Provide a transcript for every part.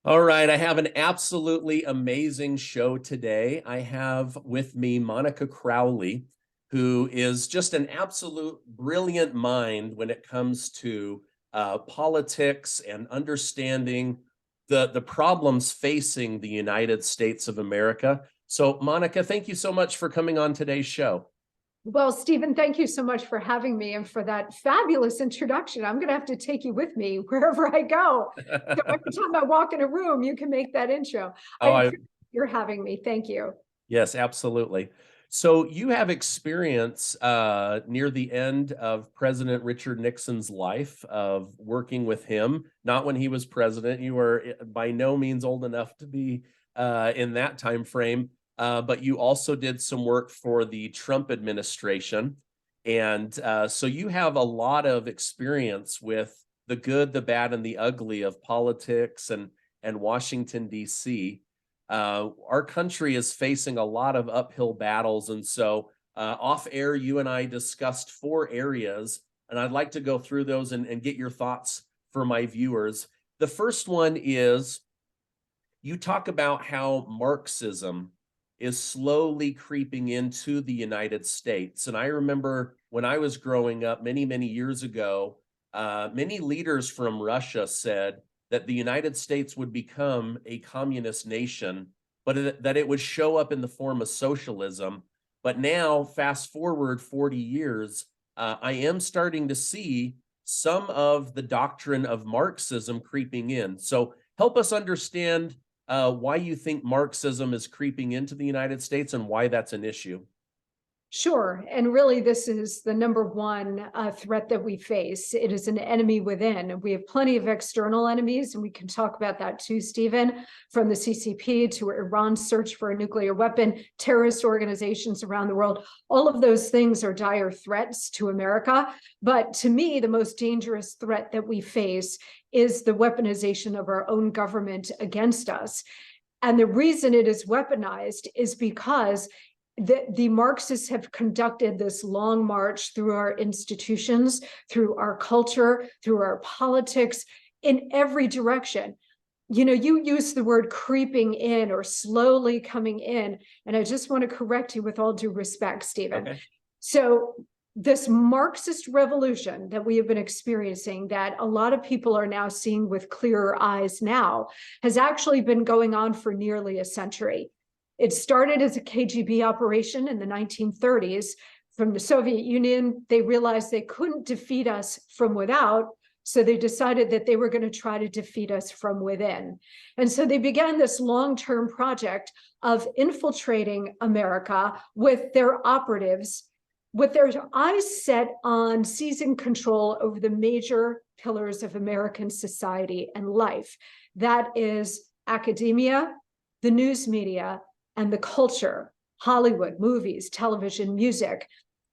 All right, I have an absolutely amazing show today. I have with me Monica Crowley, who is just an absolute brilliant mind when it comes to politics and understanding the problems facing the United States of America. So, Monica, thank you so much for coming on today's show. Well, Stephen, thank you so much for having me and for that fabulous introduction. I'm going to have to take you with me wherever I go. So every time I walk in a room, you can make that intro. I Oh, appreciate your having me. Thank you. yes, absolutely. So you have experience near the end of President Richard Nixon's life of working with him, not when he was president. You were by no means old enough to be in that time frame, but you also did some work for the Trump administration. And so you have a lot of experience with the good, the bad, and the ugly of politics and Washington, D.C. Our country is facing a lot of uphill battles. And so, off air, you and I discussed four areas, and I'd like to go through those and get your thoughts for my viewers. The first one is you talk about how Marxism is slowly creeping into the United States. And I remember when I was growing up many, many years ago, many leaders from Russia said that the United States would become a communist nation, but that it would show up in the form of socialism. But now, fast forward 40 years, I am starting to see some of the doctrine of Marxism creeping in. So help us understand why you think Marxism is creeping into the United States and why that's an issue. Sure. And really, this is the number one threat that we face. It is an enemy within. We have plenty of external enemies, and we can talk about that too, Stephen, from the CCP to Iran's search for a nuclear weapon, terrorist organizations around the world. All of those things are dire threats to America. But to me, the most dangerous threat that we face is the weaponization of our own government against us. And the reason it is weaponized is because the Marxists have conducted this long march through our institutions, through our culture, through our politics, in every direction. You know, you use the word creeping in or slowly coming in, and I just want to correct you with all due respect, Stephen. Okay. So this Marxist revolution that we have been experiencing, that a lot of people are now seeing with clearer eyes now, has actually been going on for nearly a century. It started as a KGB operation in the 1930s from the Soviet Union. They realized they couldn't defeat us from without, so they decided that they were going to try to defeat us from within. And so they began this long-term project of infiltrating America with their operatives, with their eyes set on seizing control over the major pillars of American society and life. That is academia, the news media, and the culture, Hollywood, movies, television, music.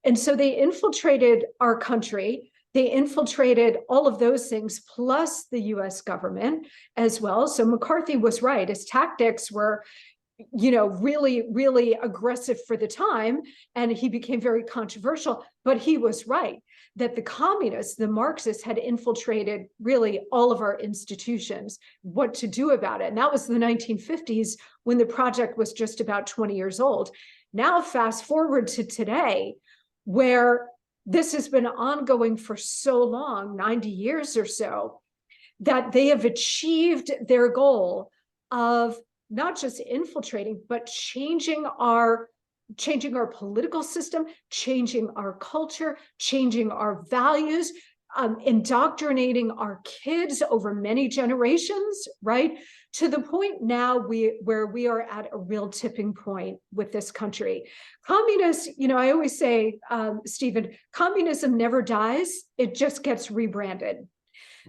And so they infiltrated our country. They infiltrated all of those things, plus the US government as well. So McCarthy was right. His tactics were, you know, really, really aggressive for the time, and he became very controversial, but he was right that the communists, the Marxists, had infiltrated really all of our institutions, what to do about it. And that was the 1950s when the project was just about 20 years old. Now, fast forward to today, where this has been ongoing for so long, 90 years or so, that they have achieved their goal of not just infiltrating, but changing our political system, changing our culture, changing our values, indoctrinating our kids over many generations, right? To the point now where we are at a real tipping point with this country. Communists, you know, I always say, Stephen, communism never dies, it just gets rebranded.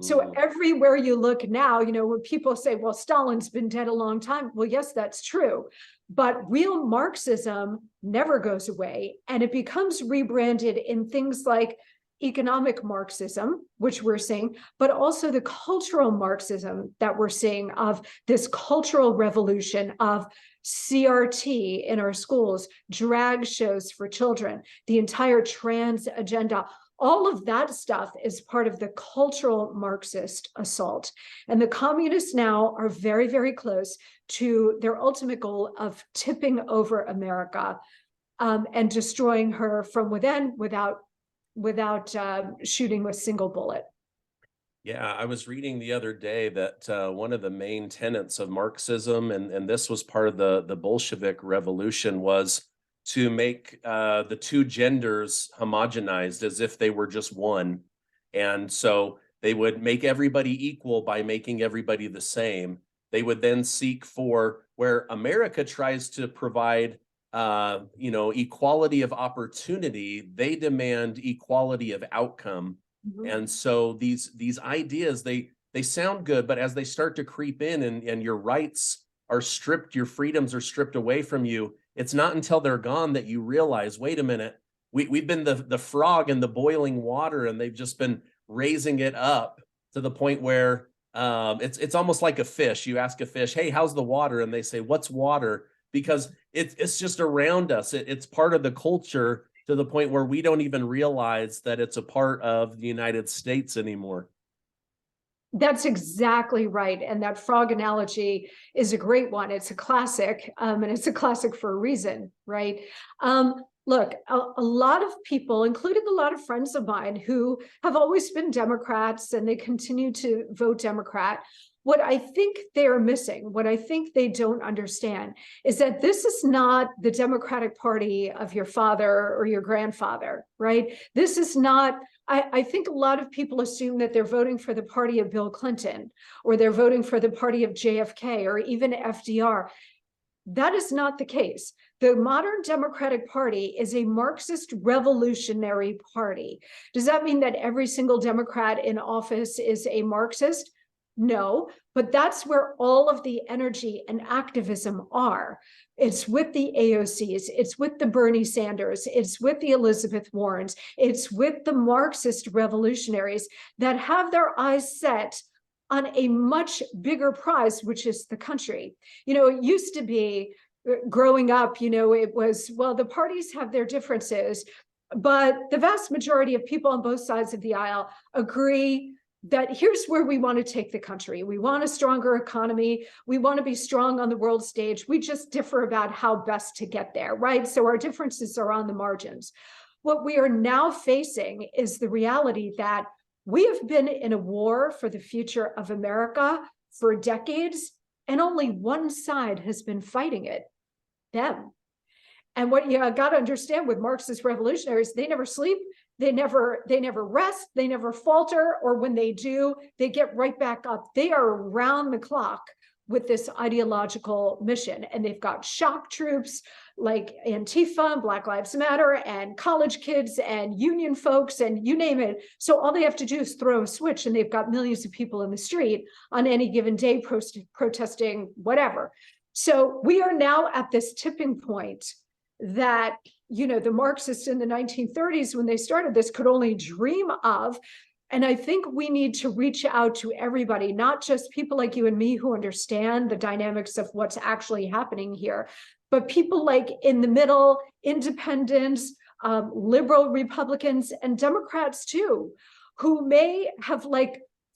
So everywhere you look now, you know, when people say, well, Stalin's been dead a long time. Well, yes, that's true. But real Marxism never goes away. And it becomes rebranded in things like economic Marxism, which we're seeing, but also the cultural Marxism that we're seeing, of this cultural revolution of CRT in our schools, drag shows for children, the entire trans agenda. All of that stuff is part of the cultural Marxist assault. And the communists now are very, very close to their ultimate goal of tipping over America and destroying her from within without shooting a single bullet. Yeah, I was reading the other day that one of the main tenets of Marxism, and this was part of the Bolshevik Revolution, was to make the two genders homogenized as if they were just one. And so they would make everybody equal by making everybody the same. They would then seek for where America tries to provide equality of opportunity, they demand equality of outcome. And so these ideas, they sound good, but as they start to creep in and your rights are stripped, your freedoms are stripped away from you, it's not until they're gone that you realize, wait a minute, we've been the frog in the boiling water, and they've just been raising it up to the point where it's almost like a fish. You ask a fish, hey, how's the water? And they say, what's water? Because it's just around us. It's part of the culture, to the point where we don't even realize that it's a part of the United States anymore. That's exactly right. And that frog analogy is a great one. It's a classic, and it's a classic for a reason, right? Look, a lot of people, including a lot of friends of mine who have always been Democrats and they continue to vote Democrat, what I think they're missing, what I think they don't understand, is that this is not the Democratic Party of your father or your grandfather, right? This is not, I think a lot of people assume that they're voting for the party of Bill Clinton, or they're voting for the party of JFK, or even FDR. That is not the case. The modern Democratic Party is a Marxist revolutionary party. Does that mean that every single Democrat in office is a Marxist? No, but that's where all of the energy and activism are. It's with the AOCs, it's with the Bernie Sanders, it's with the Elizabeth Warrens, it's with the Marxist revolutionaries that have their eyes set on a much bigger prize, which is the country. It used to be, growing up, it was, well, the parties have their differences, but the vast majority of people on both sides of the aisle agree that here's where we want to take the country. We want a stronger economy. We want to be strong on the world stage. We just differ about how best to get there, right? So our differences are on the margins. What we are now facing is the reality that we have been in a war for the future of America for decades, and only one side has been fighting it, them. And what you got to understand with Marxist revolutionaries, they never sleep, they never rest, they never falter, or when they do, they get right back up. They are around the clock with this ideological mission, and they've got shock troops like Antifa and Black Lives Matter and college kids and union folks and you name it. So all they have to do is throw a switch, and they've got millions of people in the street on any given day protesting whatever. So we are now at this tipping point that, the Marxists in the 1930s, when they started this, could only dream of. And I think we need to reach out to everybody, not just people like you and me who understand the dynamics of what's actually happening here, but people like in the middle, independents, liberal Republicans, and Democrats too, who may have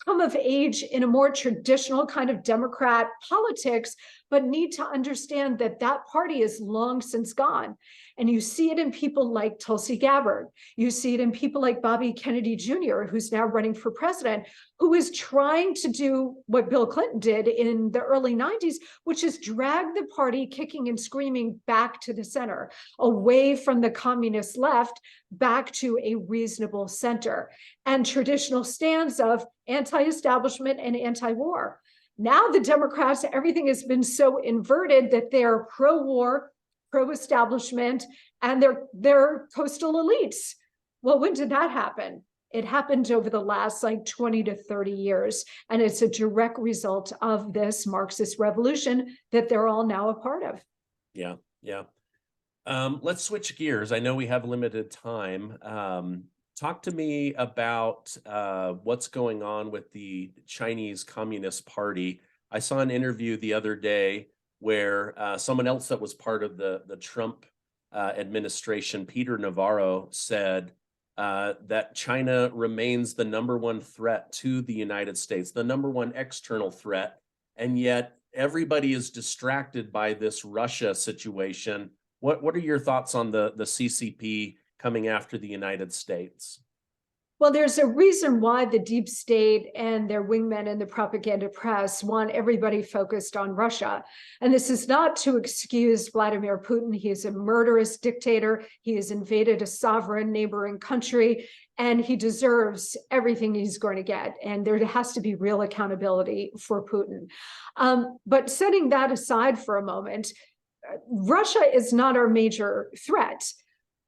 come of age in a more traditional kind of Democrat politics, but need to understand that that party is long since gone. And you see it in people like Tulsi Gabbard. You see it in people like Bobby Kennedy Jr., who's now running for president, who is trying to do what Bill Clinton did in the early 90s, which is drag the party kicking and screaming back to the center, away from the communist left, back to a reasonable center, and traditional stands of anti-establishment and anti-war. Now the Democrats, everything has been so inverted that they're pro-war, pro-establishment, and they're coastal elites. Well, when did that happen? It happened over the last 20 to 30 years. And it's a direct result of this Marxist revolution that they're all now a part of. Yeah, yeah. Let's switch gears. I know we have limited time. Talk to me about what's going on with the Chinese Communist Party. I saw an interview the other day where someone else that was part of the Trump administration, Peter Navarro, said that China remains the number one threat to the United States, the number one external threat, and yet everybody is distracted by this Russia situation. What are your thoughts on the CCP coming after the United States? Well, there's a reason why the deep state and their wingmen in the propaganda press want everybody focused on Russia. And this is not to excuse Vladimir Putin. He is a murderous dictator. He has invaded a sovereign neighboring country, and he deserves everything he's going to get. And there has to be real accountability for Putin. But setting that aside for a moment, Russia is not our major threat.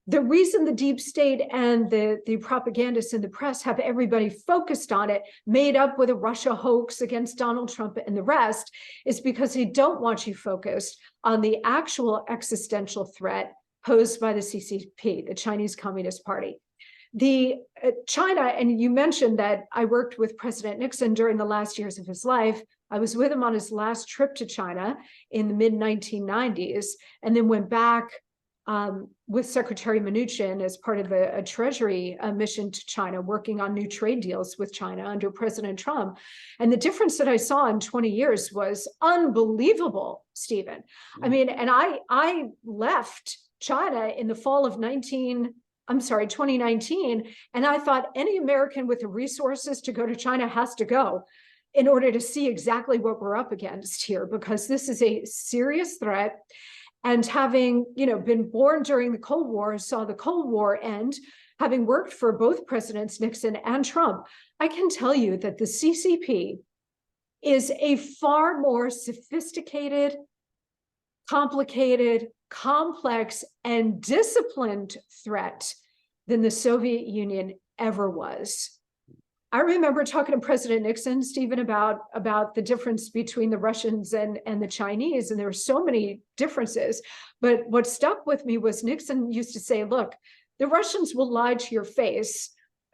The reason the deep state and the propagandists in the press have everybody focused on it, made up with a Russia hoax against Donald Trump and the rest, is because they don't want you focused on the actual existential threat posed by the CCP, the Chinese Communist Party. China, and you mentioned that I worked with President Nixon during the last years of his life. I was with him on his last trip to China in the mid-1990s, and then went back with Secretary Mnuchin as part of a Treasury mission to China, working on new trade deals with China under President Trump. And the difference that I saw in 20 years was unbelievable, Stephen. I mean, and I left China in the fall of 2019, and I thought any American with the resources to go to China has to go in order to see exactly what we're up against here, because this is a serious threat. And having, been born during the Cold War, saw the Cold War end, having worked for both Presidents Nixon and Trump, I can tell you that the CCP is a far more sophisticated, complicated, complex, and disciplined threat than the Soviet Union ever was. I remember talking to President Nixon, Stephen, about the difference between the Russians and the Chinese, and there were so many differences. But what stuck with me was Nixon used to say, look, the Russians will lie to your face,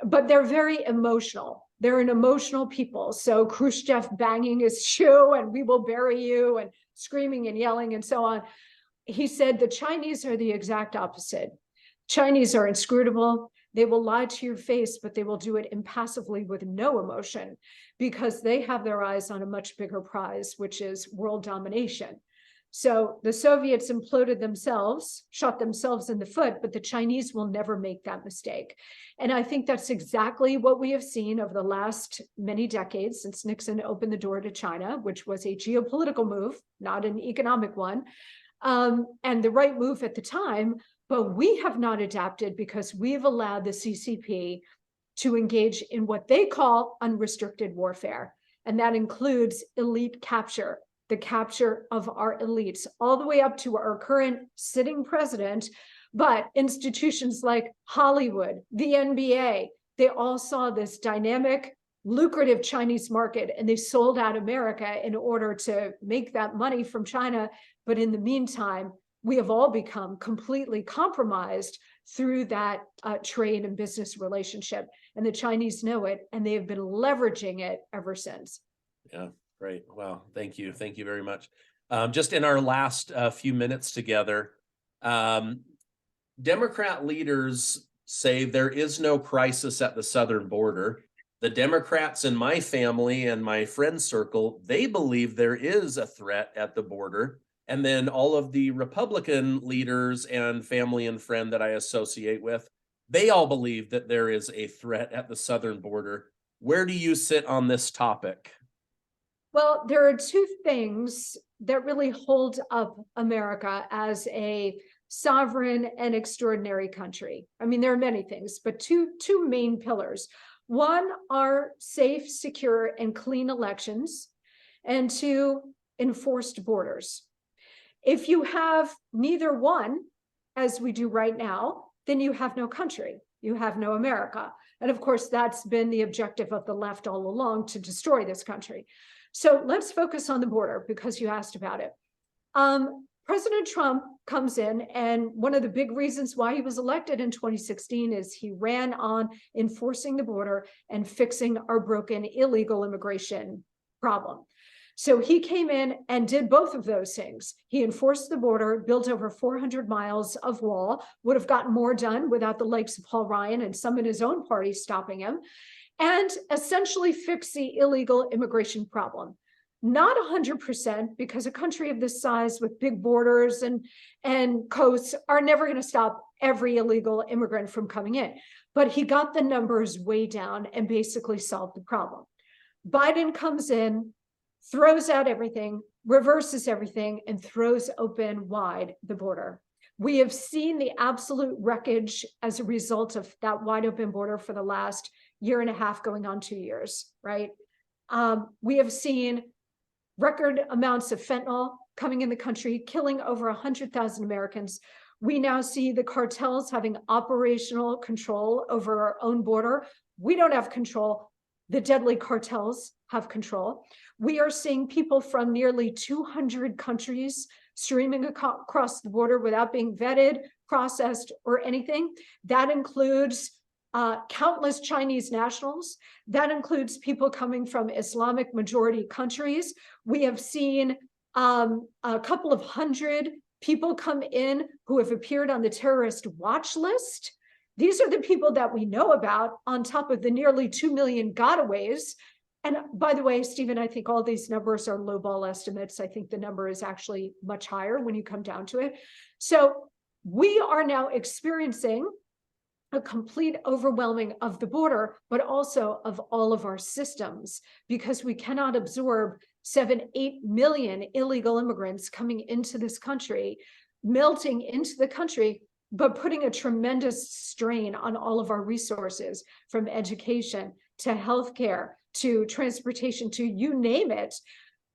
but they're very emotional. They're an emotional people. So Khrushchev banging his shoe and we will bury you and screaming and yelling and so on. He said the Chinese are the exact opposite. Chinese are inscrutable. They will lie to your face, but they will do it impassively with no emotion, because they have their eyes on a much bigger prize, which is world domination. So the Soviets imploded themselves, shot themselves in the foot, but the Chinese will never make that mistake. And I think that's exactly what we have seen over the last many decades since Nixon opened the door to China, which was a geopolitical move, not an economic one, and the right move at the time. But we have not adapted because we've allowed the CCP to engage in what they call unrestricted warfare. And that includes elite capture, the capture of our elites, all the way up to our current sitting president. But institutions like Hollywood, the NBA, they all saw this dynamic, lucrative Chinese market, and they sold out America in order to make that money from China. But in the meantime, we have all become completely compromised through that trade and business relationship. And the Chinese know it, and they have been leveraging it ever since. Yeah, great. Wow. Thank you. Thank you very much. Just in our last few minutes together, Democrat leaders say there is no crisis at the southern border. The Democrats in my family and my friend circle, they believe there is a threat at the border. And then all of the Republican leaders and family and friend that I associate with, they all believe that there is a threat at the southern border. Where do you sit on this topic? Well, there are two things that really hold up America as a sovereign and extraordinary country. I mean, there are many things, but two main pillars. One are safe, secure, and clean elections, and two, enforced borders. If you have neither one, as we do right now, then you have no country, you have no America. And of course, that's been the objective of the left all along, to destroy this country. So let's focus on the border, because you asked about it. President Trump comes in, and one of the big reasons why he was elected in 2016 is he ran on enforcing the border and fixing our broken illegal immigration problem. So he came in and did both of those things. He enforced the border, built over 400 miles of wall, would have gotten more done without the likes of Paul Ryan and some in his own party stopping him, and essentially fixed the illegal immigration problem. Not 100%, because a country of this size with big borders and coasts are never going to stop every illegal immigrant from coming in. But he got the numbers way down and basically solved the problem. Biden comes in, throws out everything, reverses everything, and throws open wide the border. We have seen the absolute wreckage as a result of that wide open border for the last year and a half, going on 2 years, right? We have seen record amounts of fentanyl coming in the country, killing over 100,000 Americans. We now see the cartels having operational control over our own border. We don't have control. The deadly cartels have control. We are seeing people from nearly 200 countries streaming across the border without being vetted, processed, or anything. That includes countless Chinese nationals. That includes people coming from Islamic majority countries. We have seen a couple of hundred people come in who have appeared on the terrorist watch list. These are the people that we know about, on top of the nearly 2 million gotaways. And by the way, Stephen, I think all these numbers are lowball estimates. I think the number is actually much higher when you come down to it. So we are now experiencing a complete overwhelming of the border, but also of all of our systems, because we cannot absorb 7-8 million illegal immigrants coming into this country, melting into the country, but putting a tremendous strain on all of our resources, from education to healthcare to transportation to you name it,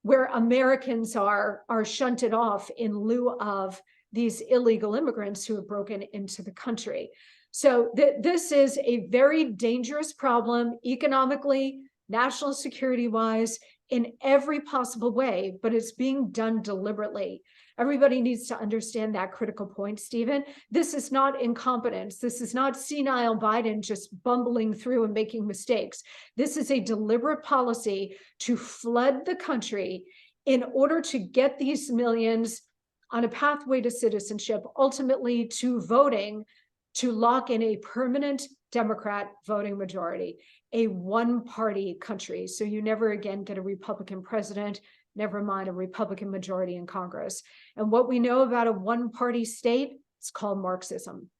where Americans are shunted off in lieu of these illegal immigrants who have broken into the country. So this is a very dangerous problem economically, national security wise, in every possible way, but it's being done deliberately. Everybody needs to understand that critical point, Stephen. This is not incompetence. This is not senile Biden just bumbling through and making mistakes. This is a deliberate policy to flood the country in order to get these millions on a pathway to citizenship, ultimately to voting, to lock in a permanent Democrat voting majority, a one-party country. So you never again get a Republican president, never mind a Republican majority in Congress. And what we know about a one-party state, it's called Marxism.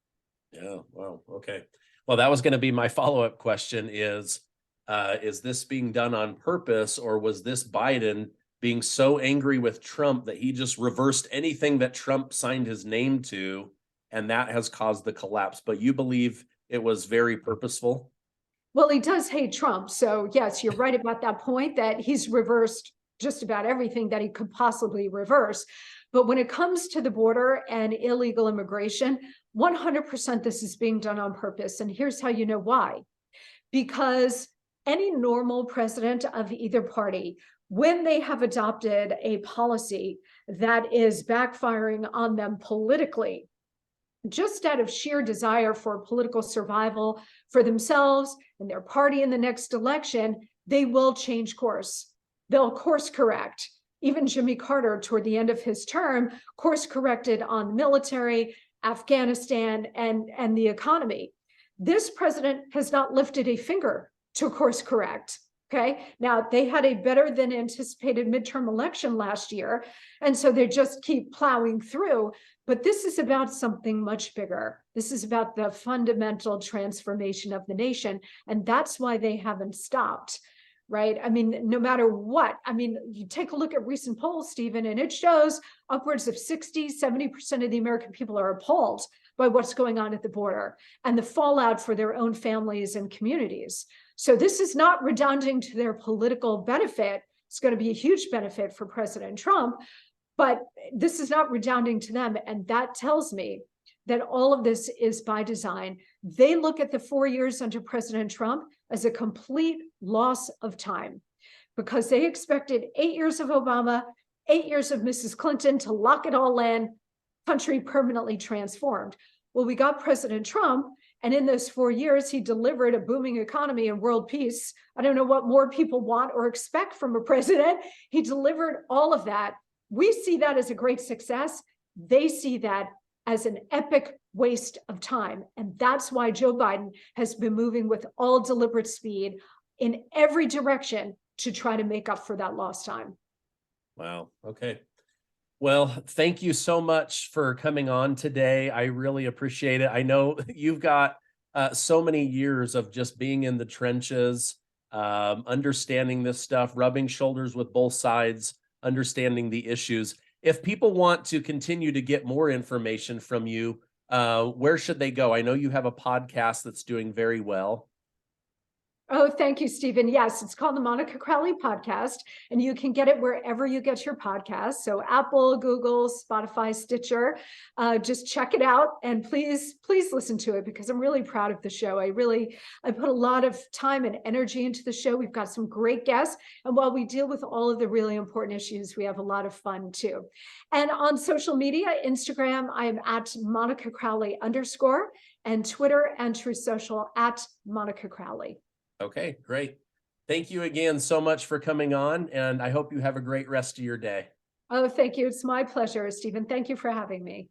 Yeah, wow, okay. Well, that was going to be my follow-up question is this being done on purpose, or was this Biden being so angry with Trump that he just reversed anything that Trump signed his name to, and that has caused the collapse? But you believe it was very purposeful? Well, he does hate Trump. So yes, you're right about that point, that he's reversed just about everything that he could possibly reverse. But when it comes to the border and illegal immigration, 100% this is being done on purpose. And here's how you know why. Because any normal president of either party, when they have adopted a policy that is backfiring on them politically, just out of sheer desire for political survival for themselves and their party in the next election, they will change course. They'll course correct. Even Jimmy Carter, toward the end of his term, course corrected on the military, Afghanistan, and the economy. This president has not lifted a finger to course correct. Okay, now they had a better than anticipated midterm election last year, and so they just keep plowing through. But this is about something much bigger. This is about the fundamental transformation of the nation, and that's why they haven't stopped, right? I mean, no matter what, I mean, you take a look at recent polls, Stephen, and it shows upwards of 60-70% of the American people are appalled by what's going on at the border and the fallout for their own families and communities. So this is not redounding to their political benefit. It's going to be a huge benefit for President Trump, but this is not redounding to them. And that tells me that all of this is by design. They look at the 4 years under President Trump as a complete loss of time, because they expected 8 years of Obama, 8 years of Mrs. Clinton to lock it all in, country permanently transformed. Well, we got President Trump, And in those 4 years, he delivered a booming economy and world peace. I don't know what more people want or expect from a president. He delivered all of that. We see that as a great success. They see that as an epic waste of time. And that's why Joe Biden has been moving with all deliberate speed in every direction to try to make up for that lost time. Wow. Okay. Well, thank you so much for coming on today. I really appreciate it. I know you've got so many years of just being in the trenches, understanding this stuff, rubbing shoulders with both sides, understanding the issues. If people want to continue to get more information from you, where should they go? I know you have a podcast that's doing very well. Oh, thank you, Stephen. Yes, it's called the Monica Crowley Podcast, and you can get it wherever you get your podcasts. So Apple, Google, Spotify, Stitcher. Just check it out, and please listen to it, because I'm really proud of the show. I put a lot of time and energy into the show. We've got some great guests, and while we deal with all of the really important issues, we have a lot of fun too. And on social media, Instagram, I am at Monica Crowley _, and Twitter and Truth Social at Monica Crowley. Okay, great. Thank you again so much for coming on, and I hope you have a great rest of your day. Oh, thank you. It's my pleasure, Stephen. Thank you for having me.